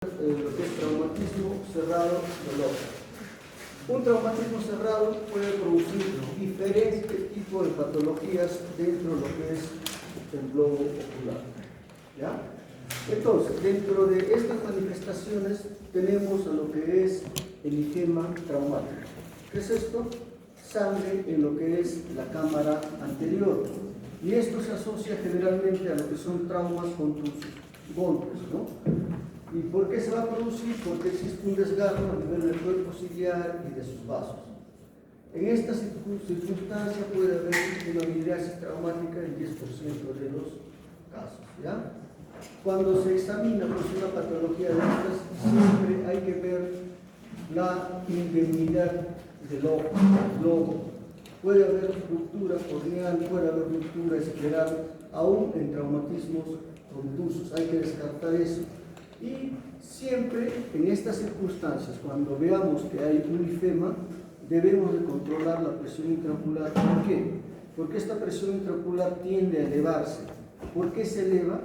lo que es traumatismo cerrado del ojo. Un traumatismo cerrado puede producir diferentes tipos de patologías dentro de lo que es el globo ocular. ¿Ya? Entonces, dentro de estas manifestaciones tenemos a lo que es el ifema traumático. ¿Qué es esto? Sangre en lo que es la cámara anterior. Y esto se asocia generalmente a lo que son traumas contusos, golpes, ¿no? ¿Y por qué se va a producir? Porque existe un desgarro a nivel del cuerpo ciliar y de sus vasos. En esta circunstancia puede haber una miriasis traumática en 10% de los casos, ¿ya? Cuando se examina pues, una patología de estas, siempre hay que ver la indemnidad del ojo, del globo. Puede haber ruptura corneal, puede haber ruptura escleral, aún en traumatismos contusos. Hay que descartar eso. Y siempre en estas circunstancias, cuando veamos que hay un ifema, debemos de controlar la presión intraocular. ¿Por qué? Porque esta presión intraocular tiende a elevarse. ¿Por qué se eleva?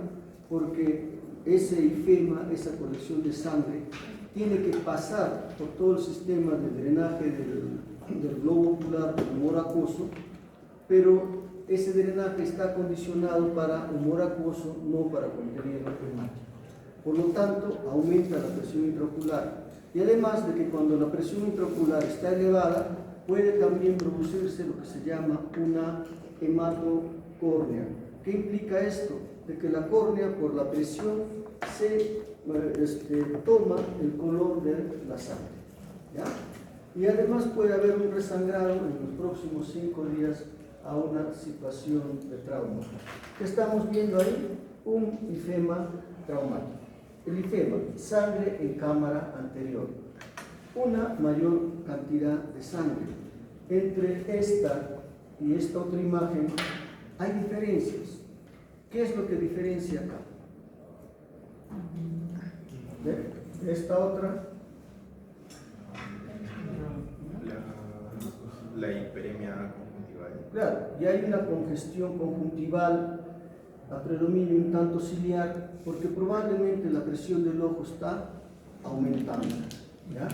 Porque ese ifema, esa colección de sangre, tiene que pasar por todo el sistema de drenaje del globo ocular, del humor acuoso, pero ese drenaje está condicionado para humor acuoso, no para contenido hemático. Por lo tanto, aumenta la presión intraocular. Y además de que cuando la presión intraocular está elevada, puede también producirse lo que se llama una hematocórnea. ¿Qué implica esto? De que la córnea, por la presión, se toma el color de la sangre. ¿Ya? Y además puede haber un resangrado en los próximos 5 días a una situación de trauma. ¿Qué estamos viendo ahí? Un ifema traumático. El ifema, sangre en cámara anterior. Una mayor cantidad de sangre. Entre esta y esta otra imagen hay diferencias. ¿Qué es lo que diferencia acá? ¿Ve? Esta otra. La hiperemia conjuntival. Claro, y hay una congestión conjuntival a predominio un tanto ciliar, porque probablemente la presión del ojo está aumentando. ¿Ya?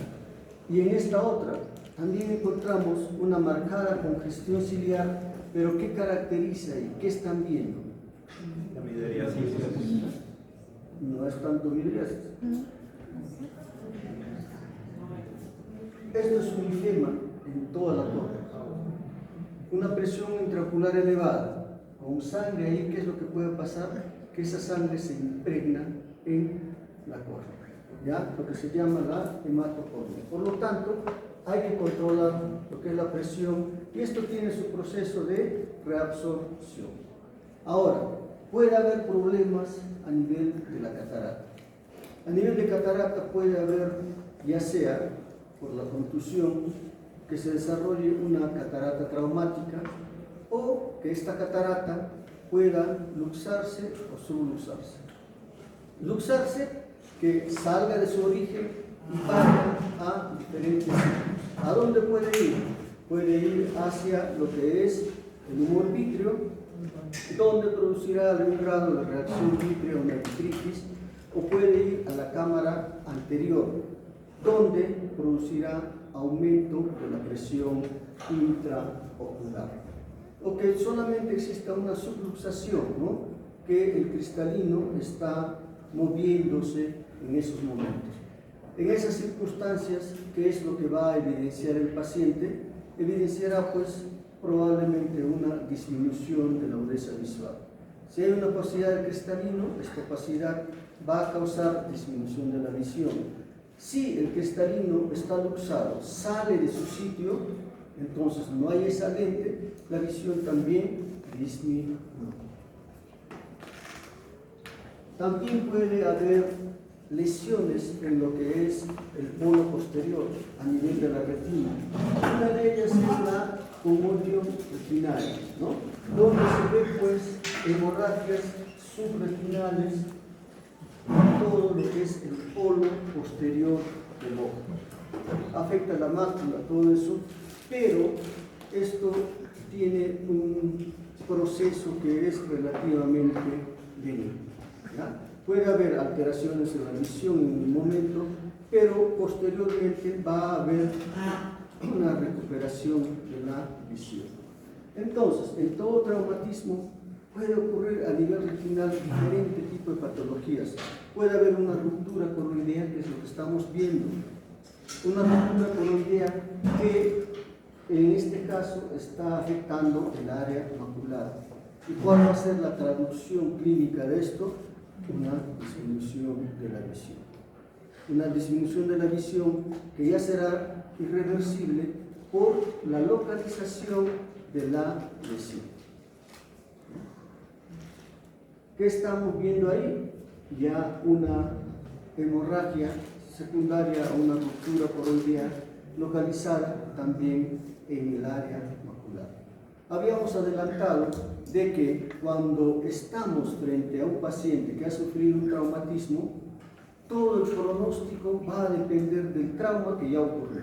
Y en esta otra también encontramos una marcada congestión ciliar, pero ¿qué caracteriza ahí? ¿Qué están viendo? La midriasis. No es tanto midriasis. Esto es un ifema en toda la córnea. Una presión intraocular elevada, con sangre ahí, ¿qué es lo que puede pasar? Que esa sangre se impregna en la córnea, ¿ya? Lo que se llama la hematocórnea. Por lo tanto, hay que controlar lo que es la presión y esto tiene su proceso de reabsorción. Ahora, puede haber problemas a nivel de la catarata. A nivel de catarata puede haber, ya sea por la contusión, que se desarrolle una catarata traumática o que esta catarata pueda luxarse o subluxarse. Luxarse, que salga de su origen y vaya a diferentes sitios. ¿A dónde puede ir? Puede ir hacia lo que es el humor vítreo, donde producirá algún grado de reacción vítrea o una vitritis, o puede ir a la cámara anterior, donde producirá aumento de la presión intraocular. O que solamente exista una subluxación, ¿no? Que el cristalino está moviéndose en esos momentos. En esas circunstancias, ¿qué es lo que va a evidenciar el paciente? Evidenciará pues probablemente una disminución de la agudeza visual. Si hay una opacidad del cristalino, esta opacidad va a causar disminución de la visión. Si el cristalino está luxado, sale de su sitio, entonces no hay esa lente, la visión también disminuye. También puede haber lesiones en lo que es el polo posterior, a nivel de la retina. Una de ellas es la comodio retinal, ¿no? Donde se ve pues hemorragias subretinales, todo lo que es el polo posterior del ojo. Afecta la mácula, todo eso, pero esto tiene un proceso que es relativamente benigno. Puede haber alteraciones en la visión en un momento, pero posteriormente va a haber una recuperación de la visión. Entonces, en todo traumatismo puede ocurrir a nivel retinal diferente tipo de patologías. Puede haber una ruptura coroidea, que es lo que estamos viendo. Una ruptura coroidea que en este caso está afectando el área macular. ¿Y cuál va a ser la traducción clínica de esto? Una disminución de la visión. Una disminución de la visión que ya será irreversible por la localización de la lesión. ¿Qué estamos viendo ahí? Ya una hemorragia secundaria a una ruptura coroidea localizada también en el área macular. Habíamos adelantado de que cuando estamos frente a un paciente que ha sufrido un traumatismo, todo el pronóstico va a depender del trauma que ya ocurrió.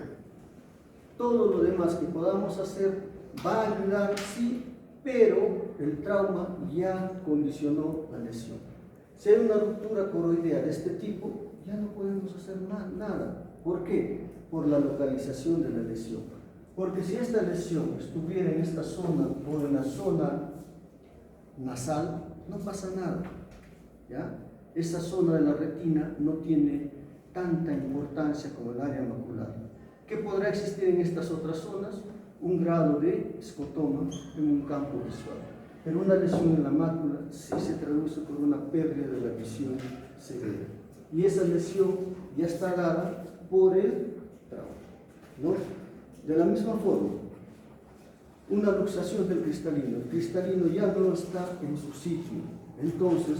Todo lo demás que podamos hacer va a ayudar, sí, pero el trauma ya condicionó la lesión. Si hay una ruptura coroidea de este tipo, ya no podemos hacer nada. ¿Por qué? Por la localización de la lesión. Porque si esta lesión estuviera en esta zona o en la zona nasal, no pasa nada, ¿ya? Esa zona de la retina no tiene tanta importancia como el área macular. ¿Qué podrá existir en estas otras zonas? Un grado de escotoma en un campo visual. Pero una lesión en la mácula sí se traduce por una pérdida de la visión severa. Y esa lesión ya está dada por el trauma, ¿no? De la misma forma, una luxación del cristalino. El cristalino ya no está en su sitio. Entonces,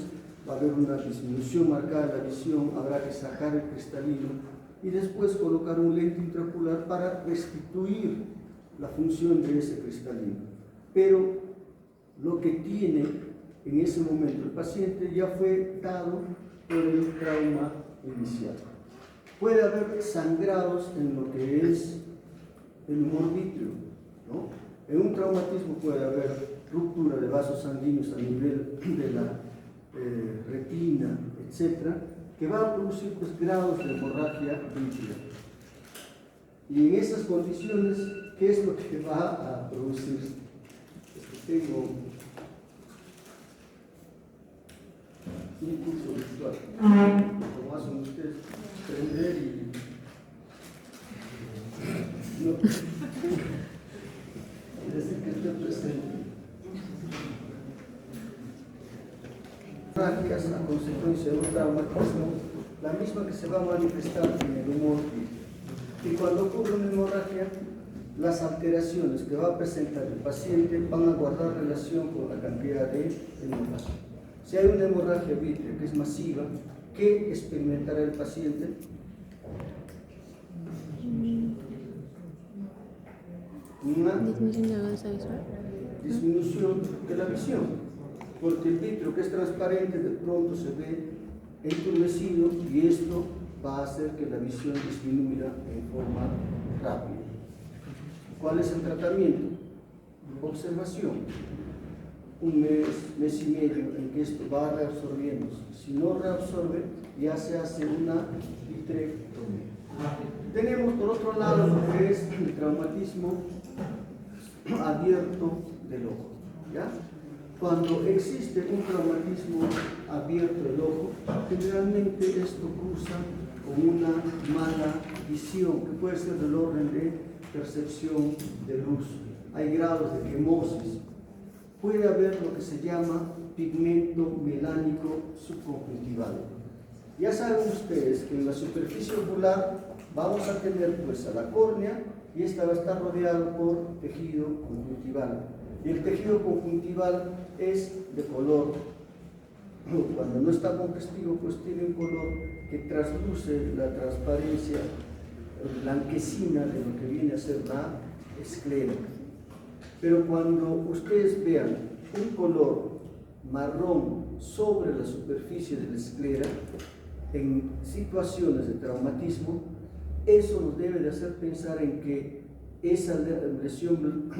va a haber una disminución marcada de la visión, habrá que sacar el cristalino y después colocar un lente intraocular para restituir la función de ese cristalino. Pero lo que tiene en ese momento el paciente ya fue dado por el trauma inicial. Puede haber sangrados en lo que es el humor vítreo, ¿no? En un traumatismo puede haber ruptura de vasos sanguíneos a nivel de la retina, etcétera, que va a producir pues, grados de hemorragia vítrea. Y en esas condiciones, ¿qué es lo que va a producir? Tengo un curso visual, como hacen ustedes, prender y... No. Es decir, que esté presente. Hemorragias a consecuencia de un traumatismo, la misma que se va a manifestar en el humor. Y cuando ocurre una hemorragia, las alteraciones que va a presentar el paciente van a guardar relación con la cantidad de hemorragia. Si hay una hemorragia vítrea que es masiva, ¿qué experimentará el paciente? Una disminución de la visión, porque el vítreo que es transparente de pronto se ve entumecido y esto va a hacer que la visión disminuya en forma rápida. ¿Cuál es el tratamiento? Observación. Un mes y medio en que esto va reabsorbiendo. Si no reabsorbe, ya se hace una vitrectomía. Tenemos por otro lado lo que es el traumatismo abierto del ojo, ¿ya? Cuando existe un traumatismo abierto del ojo, generalmente esto cruza con una mala visión, que puede ser del orden de percepción de luz. Hay grados de quemosis. Puede haber lo que se llama pigmento melánico subconjuntival. Ya saben ustedes que en la superficie ocular vamos a tener pues a la córnea y esta va a estar rodeada por tejido conjuntival. Y el tejido conjuntival es de color, cuando no está congestivo, pues tiene un color que trasluce la transparencia blanquecina de lo que viene a ser la esclera. Pero cuando ustedes vean un color marrón sobre la superficie de la esclera, en situaciones de traumatismo, eso nos debe de hacer pensar en que esa lesión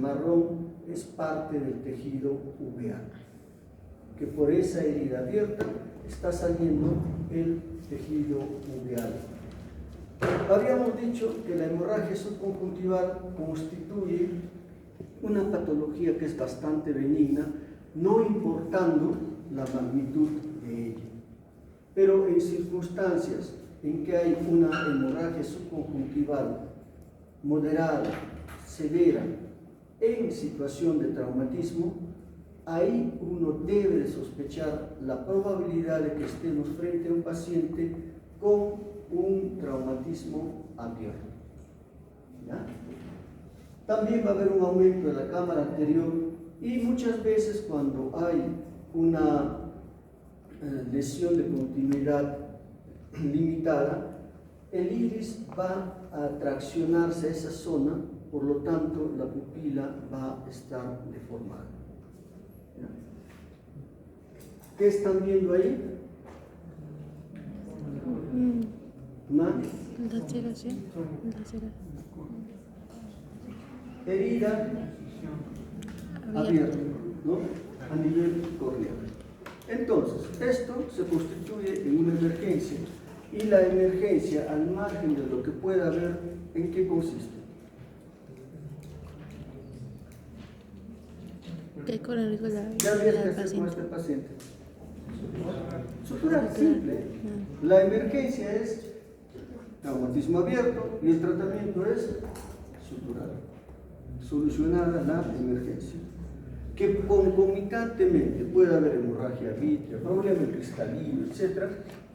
marrón es parte del tejido uveal. que por esa herida abierta está saliendo el tejido uveal. Habíamos dicho que la hemorragia subconjuntival constituye una patología que es bastante benigna, no importando la magnitud de ella. Pero en circunstancias en que hay una hemorragia subconjuntival moderada, severa, en situación de traumatismo, ahí uno debe de sospechar la probabilidad de que estemos frente a un paciente con un traumatismo abierto. ¿Ya? También va a haber un aumento de la cámara anterior y muchas veces cuando hay una lesión de continuidad limitada, el iris va a traccionarse a esa zona, por lo tanto la pupila va a estar deformada. ¿Ya? ¿Qué están viendo ahí? ¿Más? Laceración. Herida abierta, ¿no? A nivel corneal. Entonces, esto se constituye en una emergencia, y la emergencia, al margen de lo que pueda haber, ¿en qué consiste? ¿Qué corre el riesgo ¿Qué habría que hacer con este paciente? Suturar, simple. La emergencia es traumatismo abierto y el tratamiento es suturar, solucionada la emergencia. Que concomitantemente puede haber hemorragia vítrea, problema cristalino, etc.,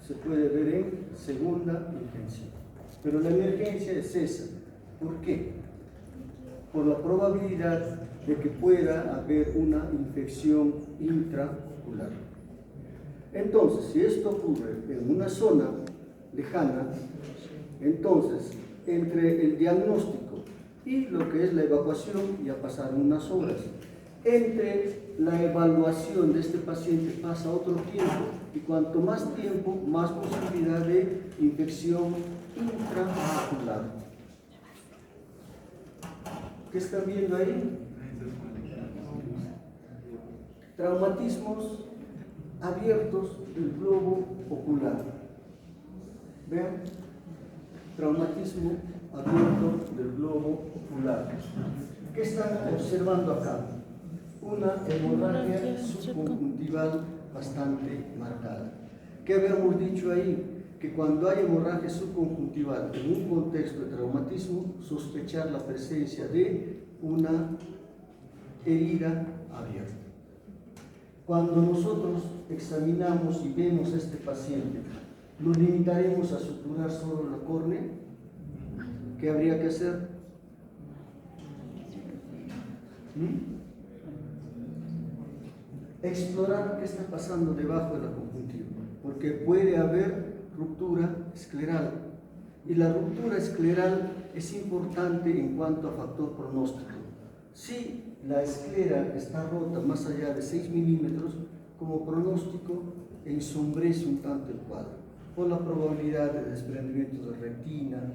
se puede ver en segunda urgencia. Pero la emergencia es esa. ¿Por qué? Por la probabilidad de que pueda haber una infección intraocular. Entonces, si esto ocurre en una zona lejana, entonces, entre el diagnóstico y lo que es la evacuación, ya pasaron unas horas. Entre la evaluación de este paciente pasa otro tiempo, y cuanto más tiempo, más posibilidad de infección intraocular. ¿Qué están viendo ahí? Traumatismos abiertos del globo ocular. Vean, traumatismo abierto del globo ocular. ¿Qué están observando acá? Una hemorragia subconjuntival bastante marcada. ¿Qué habíamos dicho ahí? Que cuando hay hemorragia subconjuntival en un contexto de traumatismo, sospechar la presencia de una herida abierta. Cuando nosotros examinamos y vemos a este paciente, ¿nos limitaremos a suturar solo la córnea? ¿Qué habría que hacer? Explorar qué está pasando debajo de la conjuntiva, porque puede haber ruptura escleral, y la ruptura escleral es importante en cuanto a factor pronóstico. Si la esclera está rota más allá de 6 milímetros, como pronóstico ensombrece un tanto el cuadro, por la probabilidad de desprendimiento de retina,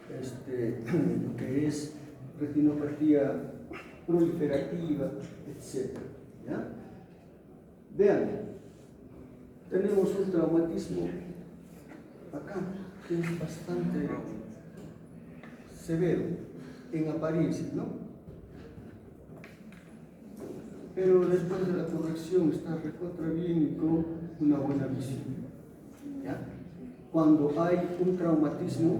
lo que es retinopatía proliferativa, etc. ¿Ya? Vean, tenemos un traumatismo acá, que es bastante severo en apariencia, ¿no? Pero después de la corrección está recontra bien y con una buena visión. ¿Ya? Cuando hay un traumatismo,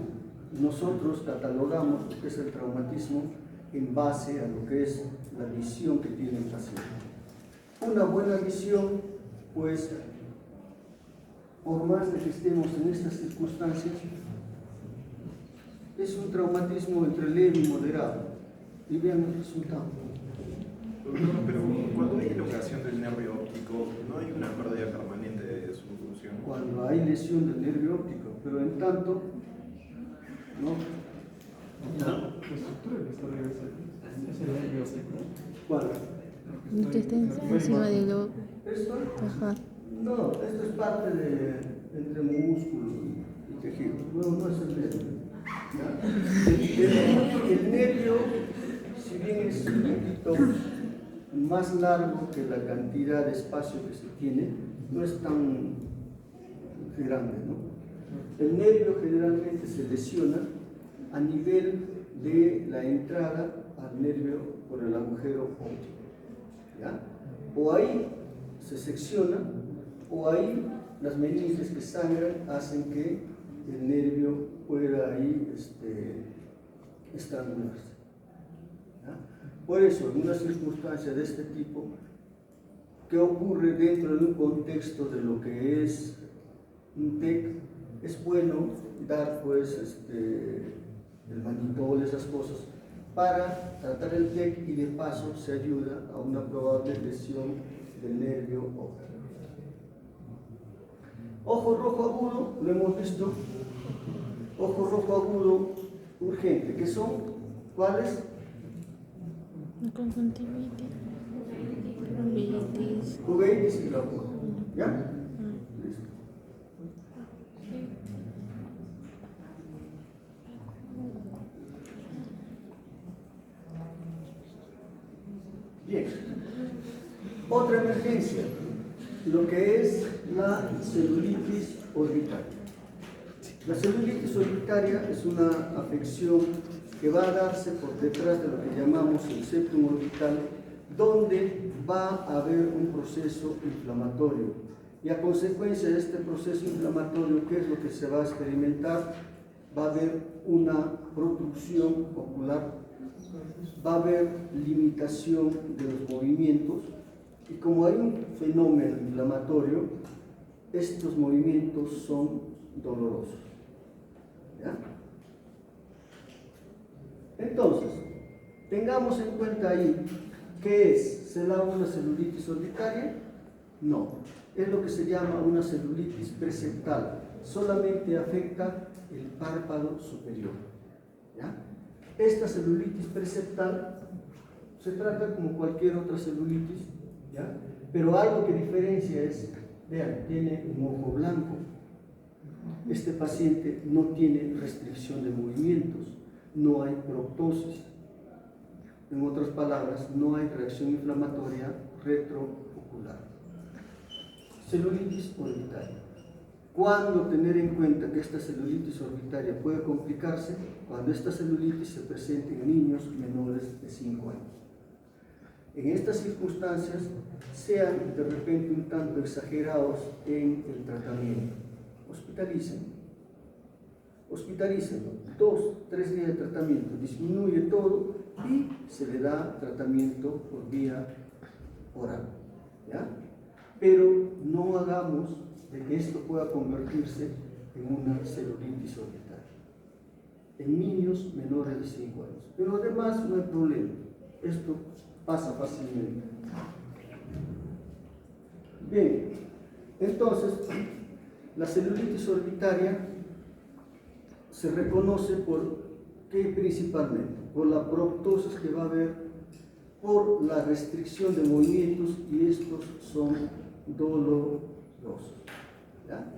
nosotros catalogamos lo que es el traumatismo en base a lo que es la visión que tiene el paciente. Una buena visión, pues, por más de que estemos en estas circunstancias, es un traumatismo entre leve y moderado. Y vean el resultado. Pero cuando hay elongación del nervio óptico, ¿no hay una pérdida permanente de su función? Cuando hay lesión del nervio óptico, pero en tanto, ¿no? La estructura que está arriba es el nervio óptico. ¿Cuál? Que está encima del globo. ¿Esto? Ajá. No, esto es parte de entre músculo y tejido. No es el nervio. ¿Ya? El nervio, si bien es un poquito más largo que la cantidad de espacio que se tiene, no es tan grande, ¿no? El nervio generalmente se lesiona a nivel de la entrada al nervio por el agujero óptico, ¿ya? O ahí se secciona, o ahí las meninges que sangran hacen que el nervio pueda ahí estrangularse, ¿ya? Por eso, en una circunstancia de este tipo, ¿qué ocurre dentro de un contexto de lo que es un TEC? Es bueno dar pues el manitol, esas cosas, para tratar el TEC, y de paso se ayuda a una probable lesión del nervio óptico. Ojo rojo agudo, lo hemos visto. Ojo rojo agudo urgente, ¿qué son? ¿Cuáles? La conjuntivitis, uveitis. Uveitis y glaucoma. ¿Ya? Listo. Bien. Otra emergencia, lo que es la celulitis orbitaria. La celulitis orbitaria es una afección que va a darse por detrás de lo que llamamos el septum orbital, donde va a haber un proceso inflamatorio. Y a consecuencia de este proceso inflamatorio, ¿qué es lo que se va a experimentar? Va a haber una protrusión ocular, va a haber limitación de los movimientos, y como hay un fenómeno inflamatorio, estos movimientos son dolorosos, ¿ya? Entonces, tengamos en cuenta ahí, ¿qué es? ¿Se da una celulitis orbitaria? No, es lo que se llama una celulitis preseptal, solamente afecta el párpado superior, ¿ya? Esta celulitis preseptal se trata como cualquier otra celulitis, ¿ya? Pero algo que diferencia es, vean, tiene un ojo blanco. Este paciente no tiene restricción de movimientos, no hay proptosis. En otras palabras, no hay reacción inflamatoria retroocular. Celulitis orbitaria. ¿Cuándo tener en cuenta que esta celulitis orbitaria puede complicarse? Cuando esta celulitis se presente en niños menores de 5 años. En estas circunstancias, sean de repente un tanto exagerados en el tratamiento. Hospitalicen 2-3 días de tratamiento, disminuye todo y se le da tratamiento por vía oral, ¿ya? Pero no hagamos de que esto pueda convertirse en una celulitis orbital en niños menores de 5 años. Pero además no hay problema, esto pasa fácilmente. Bien, entonces la celulitis orbitaria se reconoce por ¿qué principalmente? Por la proptosis que va a haber, por la restricción de movimientos, y estos son dolorosos, ¿ya?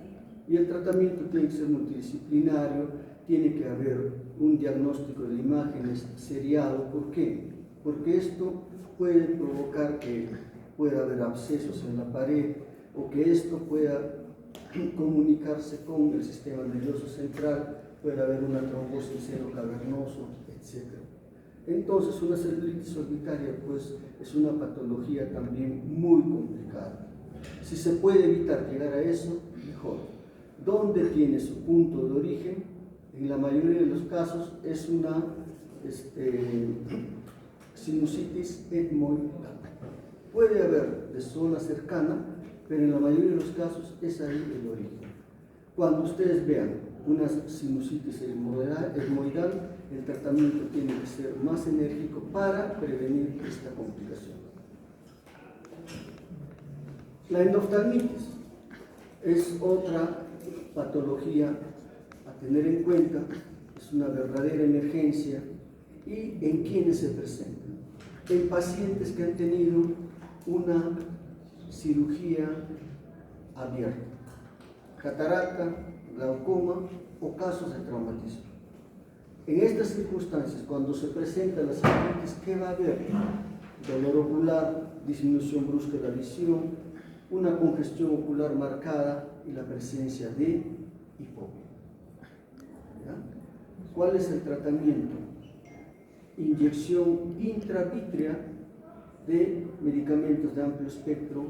Y el tratamiento tiene que ser multidisciplinario, tiene que haber un diagnóstico de imágenes seriado. ¿Por qué? Porque esto puede provocar que pueda haber abscesos en la pared, o que esto pueda comunicarse con el sistema nervioso central, puede haber una trombosis en seno cavernoso, etc. Entonces, una celulitis orbitaria pues es una patología también muy complicada. Si se puede evitar llegar a eso, mejor. ¿Dónde tiene su punto de origen? En la mayoría de los casos es una sinusitis etmoidal. Puede haber de zona cercana, pero en la mayoría de los casos es ahí el origen. Cuando ustedes vean una sinusitis etmoidal, el tratamiento tiene que ser más enérgico para prevenir esta complicación. La endoftalmitis es otra patología a tener en cuenta, es una verdadera emergencia. ¿Y en quiénes se presenta? En pacientes que han tenido una cirugía abierta, catarata, glaucoma o casos de traumatismo. En estas circunstancias, cuando se presenta la celulitis, ¿qué va a haber? dolor ocular, disminución brusca de la visión, una congestión ocular marcada y la presencia de hipopia. ¿Ya? ¿Cuál es el tratamiento? Inyección intravítrea de medicamentos de amplio espectro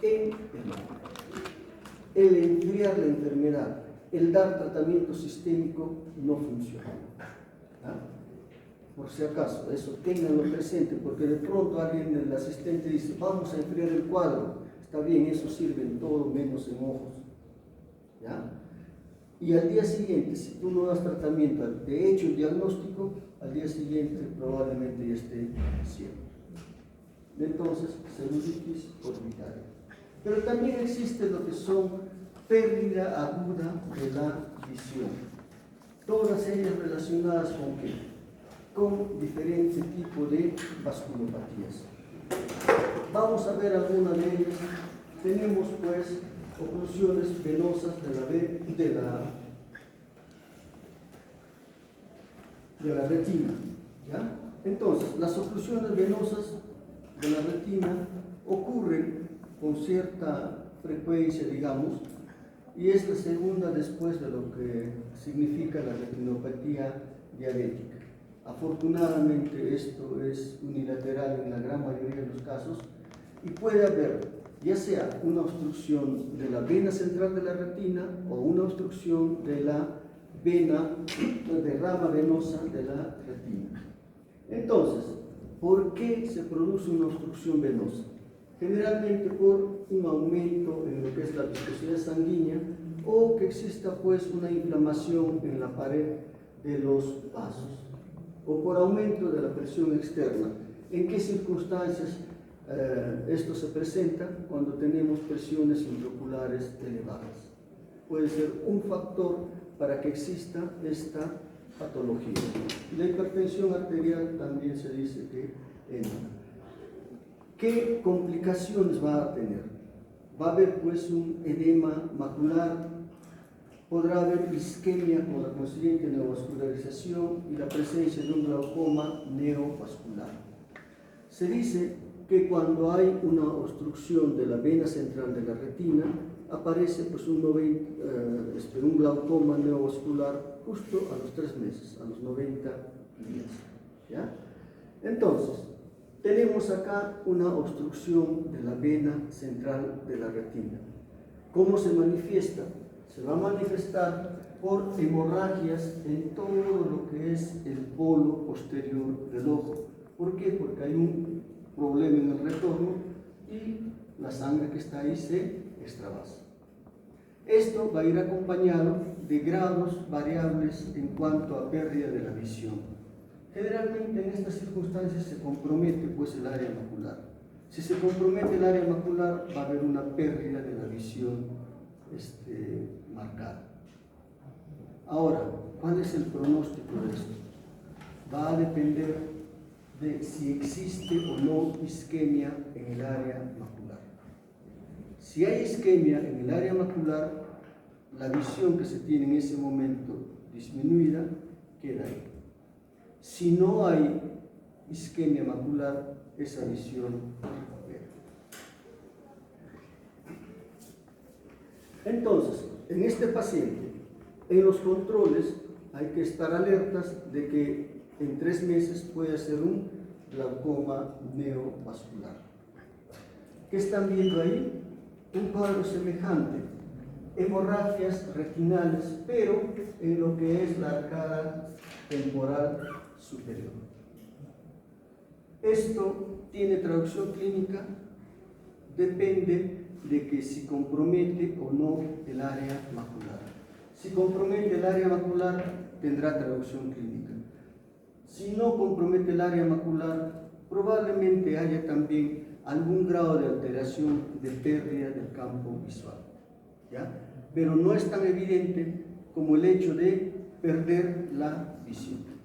en el ojo. El enfriar la enfermedad, el dar tratamiento sistémico no funciona. ¿Ya? Por si acaso, eso ténganlo presente, porque de pronto alguien del asistente dice, vamos a enfriar el cuadro. Está bien, eso sirve en todo menos en ojos. ¿Ya? Y al día siguiente, si tú no das tratamiento, de hecho el diagnóstico, al día siguiente probablemente ya esté ciego. Entonces, celulitis orbitaria. Pero también existe lo que son pérdida aguda de la visión. Todas ellas relacionadas con qué? Con diferentes tipos de vasculopatías. Vamos a ver alguna de ellas. Tenemos pues oclusiones venosas de la retina. ¿Ya? Entonces, las oclusiones venosas de la retina ocurren con cierta frecuencia, digamos, y es la segunda después de lo que significa la retinopatía diabética. Afortunadamente esto es unilateral en la gran mayoría de los casos y puede haber ya sea una obstrucción de la vena central de la retina o una obstrucción de la rama venosa de la retina. Entonces, ¿por qué se produce una obstrucción venosa? Generalmente por un aumento en lo que es la viscosidad sanguínea o que exista pues una inflamación en la pared de los vasos o por aumento de la presión externa. ¿En qué circunstancias esto se presenta? Cuando tenemos presiones intraoculares elevadas. Puede ser un factor para que exista esta patología. La hipertensión arterial también se dice que entra. ¿Qué complicaciones va a tener? Va a haber pues un edema macular, podrá haber isquemia con la consiguiente neovascularización y la presencia de un glaucoma neovascular. Se dice que cuando hay una obstrucción de la vena central de la retina, aparece pues un glaucoma neovascular justo a los 3 meses, a los 90 días. ¿Ya? Entonces, tenemos acá una obstrucción de la vena central de la retina. ¿Cómo se manifiesta? Se va a manifestar por hemorragias en todo lo que es el polo posterior del ojo. ¿Por qué? Porque hay un problema en el retorno y la sangre que está ahí se extravasa. Esto va a ir acompañado de grados variables en cuanto a pérdida de la visión. Generalmente en estas circunstancias se compromete pues el área macular. Si se compromete el área macular va a haber una pérdida de la visión marcada. Ahora, ¿cuál es el pronóstico de esto? Va a depender de si existe o no isquemia en el área macular. Si hay isquemia en el área macular, la visión que se tiene en ese momento disminuida queda ahí. Si no hay isquemia macular, esa visión recupera. Entonces, en este paciente, en los controles hay que estar alertas de que en 3 meses puede ser un glaucoma neovascular. ¿Qué están viendo ahí? Un cuadro semejante, hemorragias retinales, pero en lo que es la arcada temporal superior. Esto tiene traducción clínica, depende de que si compromete o no el área macular. Si compromete el área macular, tendrá traducción clínica. Si no compromete el área macular, probablemente haya también algún grado de alteración de pérdida del campo visual. ¿Ya? Pero no es tan evidente como el hecho de perder la visión.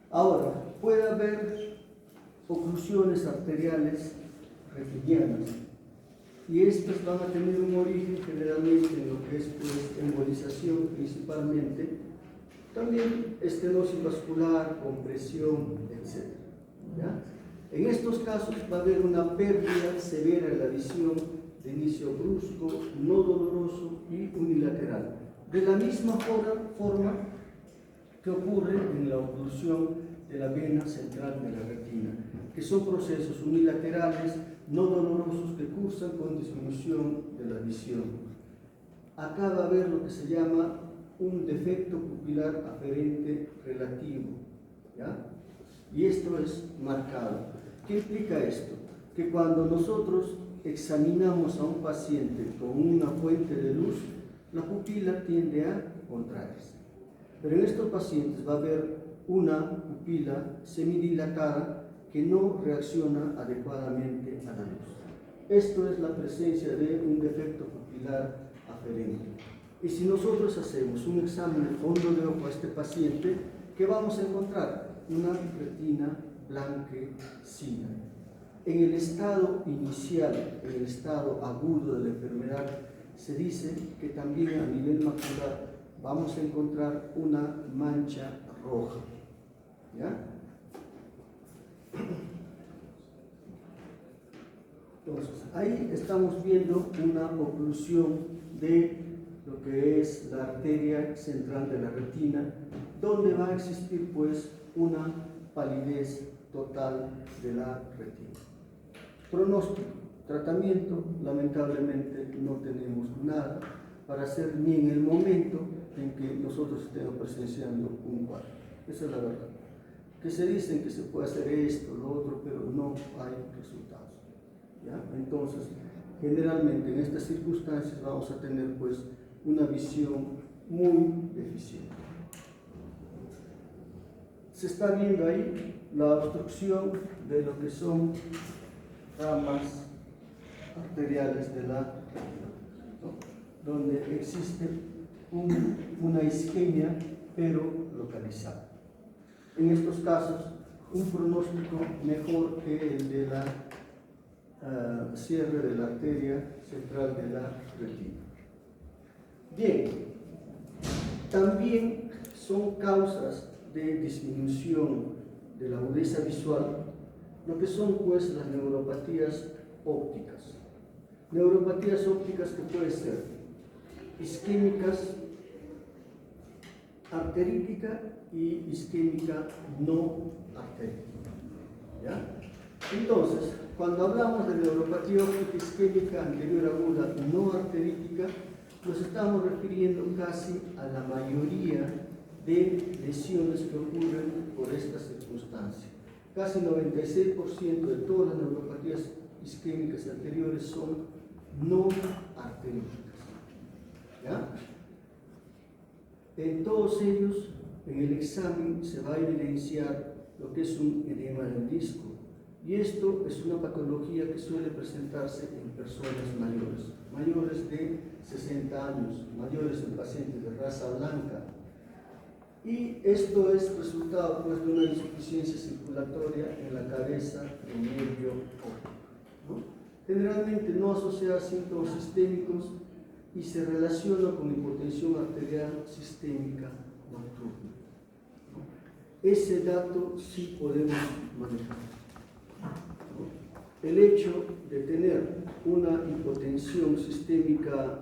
Ahora, puede haber oclusiones arteriales retinianas. y estas van a tener un origen generalmente en lo que es pues, embolización principalmente, también estenosis vascular, compresión, etc. ¿Ya? En estos casos va a haber una pérdida severa en la visión de inicio brusco, no doloroso y unilateral. De la misma forma que ocurre en la oclusión de la vena central de la retina, que son procesos unilaterales, no dolorosos, que cursan con disminución de la visión. Acá va a haber lo que se llama un defecto pupilar aferente relativo, ¿ya? Y esto es marcado. ¿Qué implica esto? Que cuando nosotros examinamos a un paciente con una fuente de luz, la pupila tiende a contraerse. Pero en estos pacientes va a haber una pupila semidilatada que no reacciona adecuadamente a la luz. Esto es la presencia de un defecto pupilar aferente. Y si nosotros hacemos un examen de fondo de ojo a este paciente, ¿qué vamos a encontrar? Una retina blanquecina. En el estado inicial, en el estado agudo de la enfermedad, se dice que también a nivel macular vamos a encontrar una mancha roja. ¿Ya? Entonces, ahí estamos viendo una oclusión de lo que es la arteria central de la retina, donde va a existir pues una palidez total de la retina. Pronóstico, tratamiento, lamentablemente no tenemos nada para hacer ni en el momento en que nosotros estemos presenciando un cuadro. Esa es la verdad. Que se dicen que se puede hacer esto, lo otro, pero no hay resultados. ¿Ya? Entonces, generalmente en estas circunstancias vamos a tener pues una visión muy deficiente. Se está viendo ahí la obstrucción de lo que son ramas arteriales de la retina, ¿no? Donde existe una isquemia pero localizada. En estos casos, un pronóstico mejor que el de la cierre de la arteria central de la retina. Bien, también son causas de disminución de la agudeza visual lo que son pues las neuropatías ópticas. Neuropatías ópticas que pueden ser isquémicas, arterítica y isquémica no arterítica. ¿Ya? Entonces, cuando hablamos de neuropatía óptica isquémica anterior aguda no arterítica, nos estamos refiriendo casi a la mayoría de lesiones que ocurren por esta circunstancia. Casi 96% de todas las neuropatías isquémicas anteriores son no arteríticas. ¿Ya? En todos ellos, en el examen se va a evidenciar lo que es un edema del disco. Y esto es una patología que suele presentarse en personas mayores de 60 años, mayores en pacientes de raza blanca. Y esto es resultado pues, de una insuficiencia circulatoria en la cabeza del nervio óptico, ¿no? Generalmente no asociada a síntomas sistémicos y se relaciona con hipotensión arterial sistémica nocturna, ¿no? Ese dato sí podemos manejar. El hecho de tener una hipotensión sistémica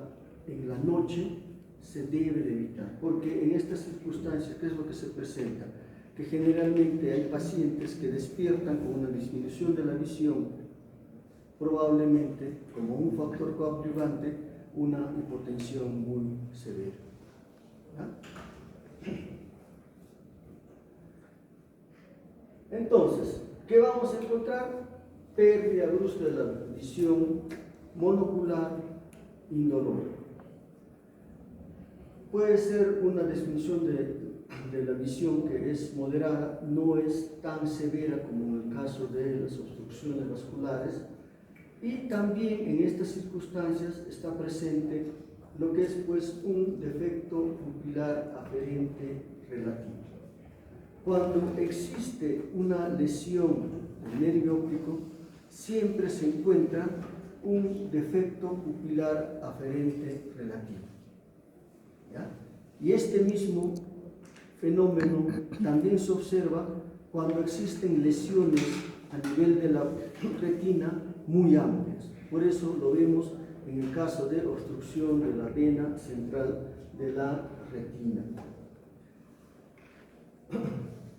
en la noche se debe de evitar, porque en estas circunstancias, ¿qué es lo que se presenta? Que generalmente hay pacientes que despiertan con una disminución de la visión, probablemente como un factor coadyuvante, una hipotensión muy severa. ¿Ya? Entonces, ¿qué vamos a encontrar? Pérdida brusca de la visión monocular indolora. Puede ser una disminución de la visión que es moderada, no es tan severa como en el caso de las obstrucciones vasculares, y también en estas circunstancias está presente lo que es pues un defecto pupilar aferente relativo. Cuando existe una lesión del nervio óptico, siempre se encuentra un defecto pupilar aferente relativo. ¿Ya? Y este mismo fenómeno también se observa cuando existen lesiones a nivel de la retina muy amplias. Por eso lo vemos en el caso de obstrucción de la vena central de la retina.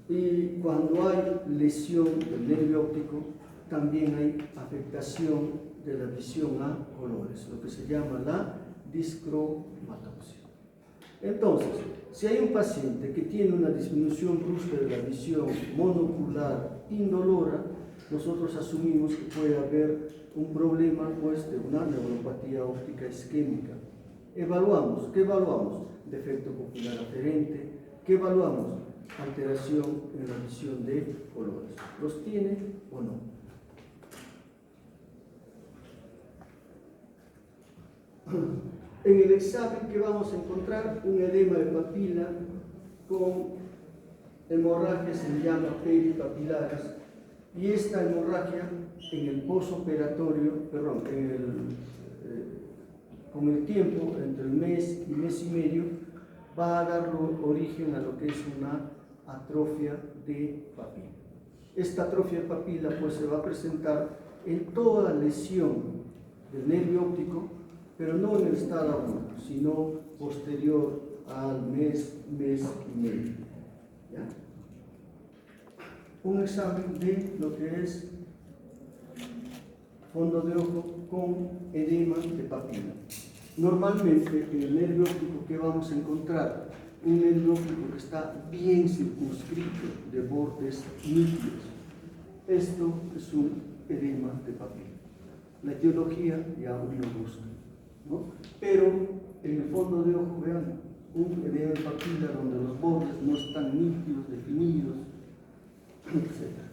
Y cuando hay lesión del nervio óptico, también hay afectación de la visión a colores, lo que se llama la discromatopsia. Entonces, si hay un paciente que tiene una disminución brusca de la visión monocular indolora, nosotros asumimos que puede haber un problema pues, de una neuropatía óptica isquémica. Evaluamos, ¿qué evaluamos? Defecto pupilar aferente. ¿Qué evaluamos? Alteración en la visión de colores. ¿Los tiene o no? En el examen, ¿qué vamos a encontrar? Un edema de papila con hemorragia, se le llama peripapilares, y esta hemorragia en el posoperatorio, perdón, con el tiempo, entre el mes y mes y medio, va a dar origen a lo que es una atrofia de papila. Esta atrofia de papila pues se va a presentar en toda lesión del nervio óptico, pero no en el estado agudo, sino posterior al mes y medio. ¿Ya? Un examen de lo que es fondo de ojo con edema de papila. Normalmente en el nervio óptico, ¿qué vamos a encontrar? Un nervio óptico que está bien circunscrito de bordes nítidos. Esto es un edema de papila. La etiología ya uno busca, ¿no? Pero en el fondo de ojo, vean, un edema de papila donde los bordes no están nítidos, definidos, etc.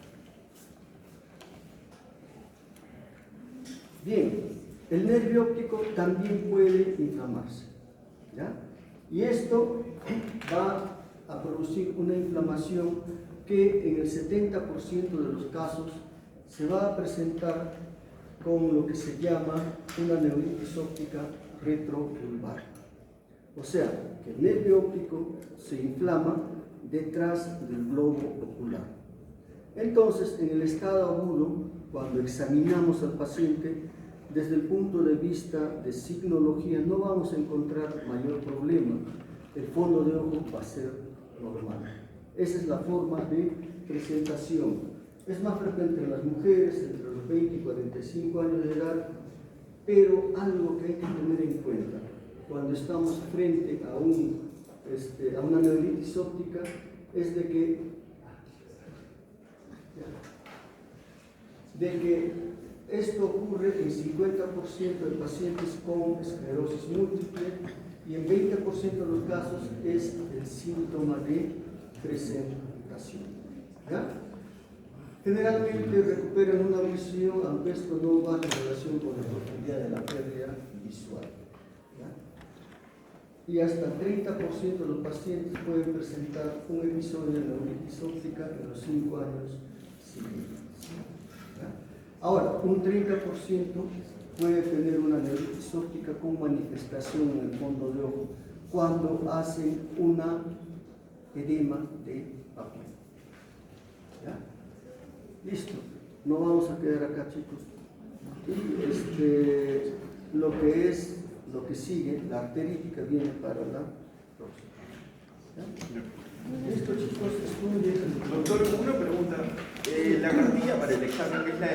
Bien, el nervio óptico también puede inflamarse, ¿ya? Y esto va a producir una inflamación que en el 70% de los casos se va a presentar con lo que se llama una neuritis óptica retrovulvar. O sea, que el nervio óptico se inflama detrás del globo ocular. Entonces, en el estado agudo, cuando examinamos al paciente, desde el punto de vista de signología, no vamos a encontrar mayor problema. El fondo de ojo va a ser normal. Esa es la forma de presentación. Es más frecuente en las mujeres entre los 20 y 45 años de edad, pero algo que hay que tener en cuenta cuando estamos frente a una neuritis óptica es de que esto ocurre en 50% de pacientes con esclerosis múltiple y en 20% de los casos es el síntoma de presentación. ¿Ya? Generalmente recuperan una visión, aunque esto no va en relación con la profundidad de la pérdida visual. ¿Ya? Y hasta el 30% de los pacientes pueden presentar un episodio de neuritis óptica en los 5 años siguientes. ¿Ya? Ahora, un 30% puede tener una neuritis óptica con manifestación en el fondo de ojo cuando hacen una edema de papila. ¿Ya? Listo, no vamos a quedar acá, chicos. Y lo que sigue, la arterítica, viene para la próxima. ¿Ya? Listo, chicos, estudien. Doctor, una pregunta. La cartilla para el examen, ¿es la